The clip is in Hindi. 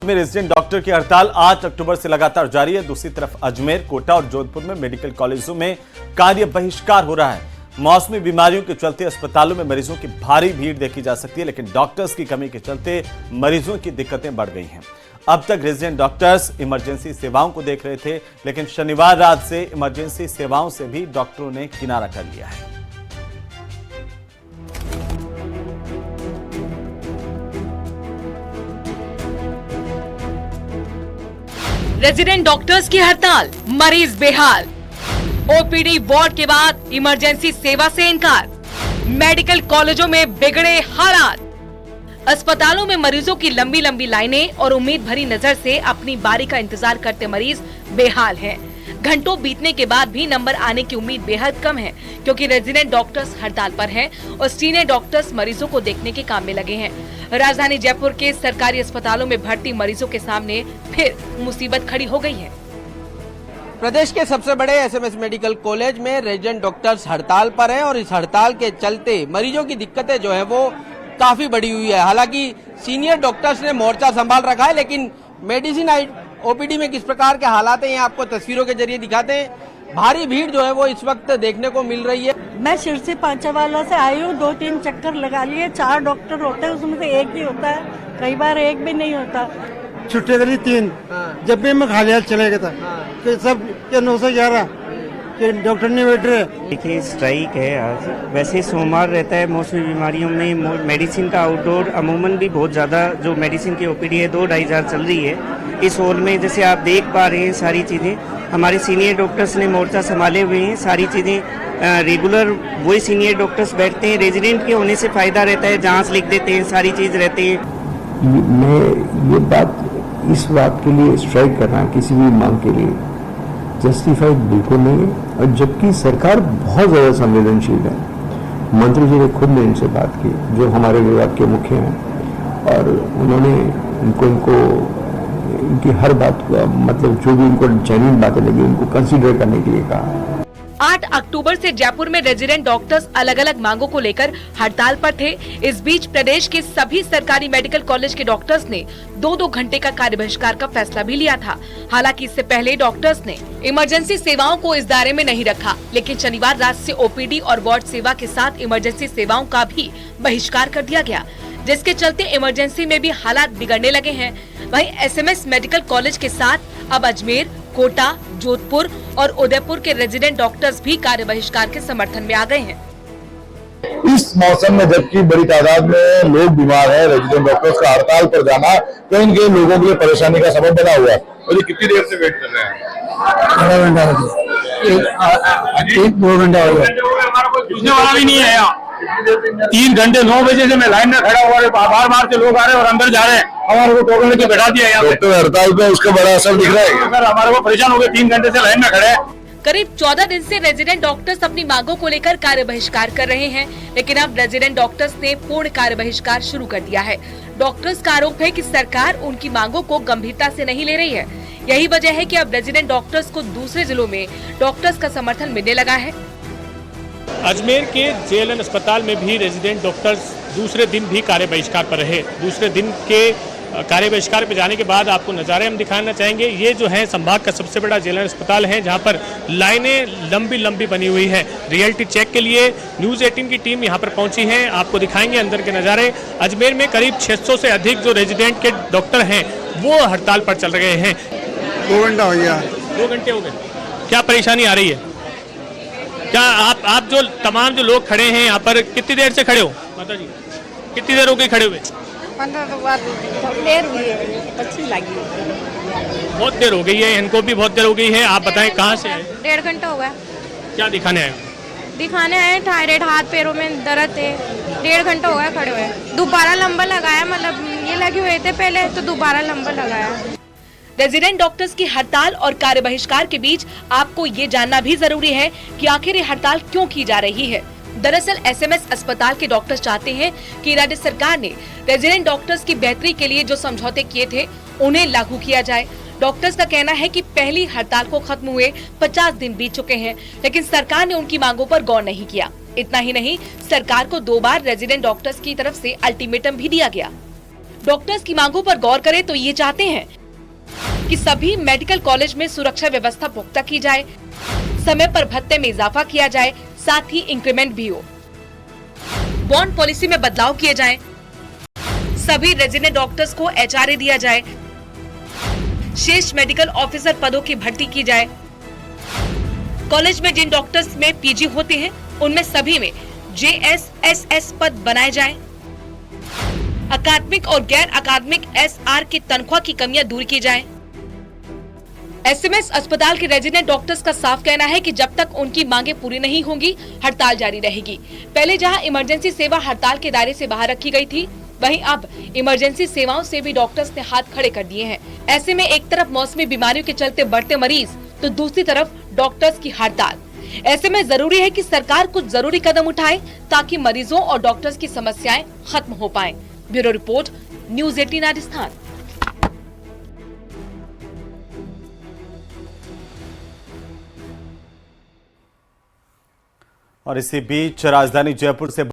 में रेजिडेंट डॉक्टर की हड़ताल 8 अक्टूबर से लगातार जारी है। दूसरी तरफ अजमेर, कोटा और जोधपुर में मेडिकल कॉलेजों में कार्य बहिष्कार हो रहा है। मौसमी बीमारियों के चलते अस्पतालों में मरीजों की भारी भीड़ देखी जा सकती है, लेकिन डॉक्टर्स की कमी के चलते मरीजों की दिक्कतें बढ़ गई हैं। अब तक रेजिडेंट डॉक्टर्स इमरजेंसी सेवाओं को देख रहे थे, लेकिन शनिवार रात से इमरजेंसी सेवाओं से भी डॉक्टरों ने किनारा कर लिया है। रेजिडेंट डॉक्टर्स की हड़ताल, मरीज बेहाल। ओपीडी वार्ड के बाद इमरजेंसी सेवा से इनकार। मेडिकल कॉलेजों में बिगड़े हालात। अस्पतालों में मरीजों की लंबी लंबी लाइनें और उम्मीद भरी नजर से अपनी बारी का इंतजार करते मरीज बेहाल हैं। घंटों बीतने के बाद भी नंबर आने की उम्मीद बेहद कम है, क्योंकि रेजिडेंट डॉक्टर्स हड़ताल पर हैं और सीनियर डॉक्टर्स मरीजों को देखने के काम में लगे हैं। राजधानी जयपुर के सरकारी अस्पतालों में भर्ती मरीजों के सामने फिर मुसीबत खड़ी हो गई है। प्रदेश के सबसे बड़े एसएमएस मेडिकल कॉलेज में रेजिडेंट डॉक्टर्स हड़ताल पर हैं और इस हड़ताल के चलते मरीजों की दिक्कतें जो है वो काफी बढ़ी हुई है। हालांकि सीनियर डॉक्टर्स ने मोर्चा संभाल रखा है, लेकिन मेडिसिन ओपीडी में किस प्रकार के हालात हैं ये आपको तस्वीरों के जरिए दिखाते हैं। भारी भीड़ जो है वो इस वक्त देखने को मिल रही है। मैं शिरसी पांचावाला से आई हूँ, 2-3 चक्कर लगा लिए। 4 डॉक्टर होते हैं, उसमें से एक ही होता है, कई बार एक भी नहीं होता। छुट्टी करी 3, जब भी मैं खाली हाथ चले गया था कि सब 911 कि डॉक्टर नहीं बैठ रहे। देखिए, स्ट्राइक है आज। वैसे सोमवार रहता है मौसमी बीमारियों में मेडिसिन का आउटडोर अमूमन भी बहुत ज़्यादा, जो मेडिसिन की ओपीडी है 2-2.5 हज़ार चल रही है। इस हॉल में जैसे आप देख पा रहे हैं सारी चीज़ें, हमारे सीनियर डॉक्टर्स ने मोर्चा संभाले हुए हैं। सारी चीज़ें रेगुलर वही सीनियर डॉक्टर्स बैठते हैं। रेजिडेंट के होने से फ़ायदा रहता है, जाँच लिख देते हैं, सारी चीज़ रहती है। मैं ये बात इस बात के लिए स्ट्राइक करना किसी भी मांग के लिए जस्टिफाइड बिल्कुल नहीं है, और जबकि सरकार बहुत ज़्यादा संवेदनशील है। मंत्री जी ने खुद ने इनसे बात की, जो हमारे विभाग के मुख्य हैं, और उन्होंने इनकी हर बात मतलब जो भी उनको जेन्युइन बातें लगी उनको कंसीडर करने के लिए कहा। 8 अक्टूबर से जयपुर में रेजिडेंट डॉक्टर्स अलग अलग मांगों को लेकर हड़ताल पर थे। इस बीच प्रदेश के सभी सरकारी मेडिकल कॉलेज के डॉक्टर्स ने 2-2 घंटे का कार्य बहिष्कार का फैसला भी लिया था। हालांकि इससे पहले डॉक्टर्स ने इमरजेंसी सेवाओं को इस दायरे में नहीं रखा, लेकिन शनिवार रात से ओपीडी और वार्ड सेवा के साथ इमरजेंसी सेवाओं का भी बहिष्कार कर दिया गया, जिसके चलते इमरजेंसी में भी हालात बिगड़ने लगे हैं। वहीं एसएमएस मेडिकल कॉलेज के साथ अब अजमेर, कोटा, जोधपुर और उदयपुर के रेजिडेंट डॉक्टर्स भी कार्य बहिष्कार के समर्थन में आ गए हैं। इस मौसम में जबकि बड़ी तादाद में लोग बीमार हैं, रेजिडेंट डॉक्टर्स का हड़ताल पर जाना तो इनके लोगों के लिए परेशानी का सबब बना हुआ है। और ये कितनी देर से वेट कर रहे हैं? आधा घंटा हो गया, 1-2 घंटा हो गया। हमारा कोई पूछने वाला भी नहीं है यहाँ। 3 घंटे 9 बजे से मैं लाइन में खड़ा हुआ, बार से लोग आ रहे हैं और अंदर जा रहे हैं। हमारे को टोकन लेके बैठा दिया यहाँ। डॉक्टर हड़ताल पे उसका बड़ा असर दिख रहा है। सर, हमारे को परेशान हो गए, 3 घंटे से लाइन में खड़े हैं। करीब 14 दिन से रेजिडेंट डॉक्टर्स अपनी मांगों को लेकर कार्य बहिष्कार कर रहे हैं, लेकिन अब रेजिडेंट डॉक्टर्स ने पूर्ण कार्य बहिष्कार शुरू कर दिया है। डॉक्टर्स का आरोप है कि सरकार उनकी मांगों को गंभीरता से नहीं ले रही है। यही वजह है कि अब रेजिडेंट डॉक्टर्स को दूसरे जिलों में डॉक्टर्स का समर्थन मिलने लगा है। अजमेर के जेएलएन अस्पताल में भी रेजिडेंट डॉक्टर्स दूसरे दिन भी कार्य बहिष्कार पर रहे। दूसरे दिन के कार्य बहिष्कार पर जाने के बाद आपको नज़ारे हम दिखाना चाहेंगे। ये जो है संभाग का सबसे बड़ा जेएलएन अस्पताल है, जहां पर लाइनें लंबी लंबी बनी हुई है। रियलिटी चेक के लिए न्यूज़ 18 की टीम यहां पर पहुंची है। आपको दिखाएंगे अंदर के नज़ारे। अजमेर में करीब 600 से अधिक जो रेजिडेंट के डॉक्टर हैं वो हड़ताल पर चल रहे हैं। 2 घंटा हो गया। 2 घंटे हो गए। क्या परेशानी आ रही है? क्या आप जो तमाम जो लोग खड़े हैं यहाँ पर कितनी देर से खड़े हो? माता जी, कितनी देर हो गई खड़े हुए? 15 तो बाद देर हुई है, अच्छी लगी। बहुत देर हो गई है, इनको भी बहुत देर हो गई है। आप बताएं कहाँ से आए? 1.5 घंटा हो गया। क्या दिखाने आए? दिखाने आए थायराइड, हाथ पैरों में दर्द है। 1.5 घंटा हो गया खड़े हुए। दोबारा लंबा लगाया, मतलब ये लगे हुए थे पहले, तो दोबारा लंबा लगाया। रेजिडेंट डॉक्टर्स की हड़ताल और कार्य बहिष्कार के बीच आपको ये जानना भी जरूरी है कि आखिर ये हड़ताल क्यों की जा रही है। दरअसल एसएमएस अस्पताल के डॉक्टर्स चाहते हैं कि राज्य सरकार ने रेजिडेंट डॉक्टर्स की बेहतरी के लिए जो समझौते किए थे उन्हें लागू किया जाए। डॉक्टर्स का कहना है कि पहली हड़ताल को खत्म हुए 50 दिन बीत चुके हैं, लेकिन सरकार ने उनकी मांगों पर गौर नहीं किया। इतना ही नहीं, सरकार को 2 बार रेजिडेंट डॉक्टर्स की तरफ से अल्टीमेटम भी दिया गया। डॉक्टर्स की मांगों पर गौर करें तो ये चाहते हैं कि सभी मेडिकल कॉलेज में सुरक्षा व्यवस्था पुख्ता की जाए, समय पर भत्ते में इजाफा किया जाए, साथ ही इंक्रीमेंट भी हो, बॉन्ड पॉलिसी में बदलाव किए जाएं, सभी रेजिडेंट डॉक्टर्स को एचआरए दिया जाए, शेष मेडिकल ऑफिसर पदों की भर्ती की जाए, कॉलेज में जिन डॉक्टर्स में पीजी होते हैं उनमें सभी में जेएसएसएस पद बनाए जाएं, अकादमिक और गैर अकादमिक एसआर की तनख्वाह की कमियां दूर की जाएं। एसएमएस अस्पताल के रेजिडेंट डॉक्टर्स का साफ कहना है कि जब तक उनकी मांगे पूरी नहीं होंगी हड़ताल जारी रहेगी। पहले जहां इमरजेंसी सेवा हड़ताल के दायरे से बाहर रखी गई थी, वहीं अब इमरजेंसी सेवाओं से भी डॉक्टर्स ने हाथ खड़े कर दिए हैं। ऐसे में एक तरफ मौसमी बीमारियों के चलते बढ़ते मरीज तो दूसरी तरफ डॉक्टर्स की हड़ताल। ऐसे में जरूरी है कि सरकार कुछ जरूरी कदम उठाए ताकि मरीजों और डॉक्टर्स की समस्याएं खत्म हो पाएं। Bureau report, news 18 Rajasthan. और इसी बीच राजधानी जयपुर से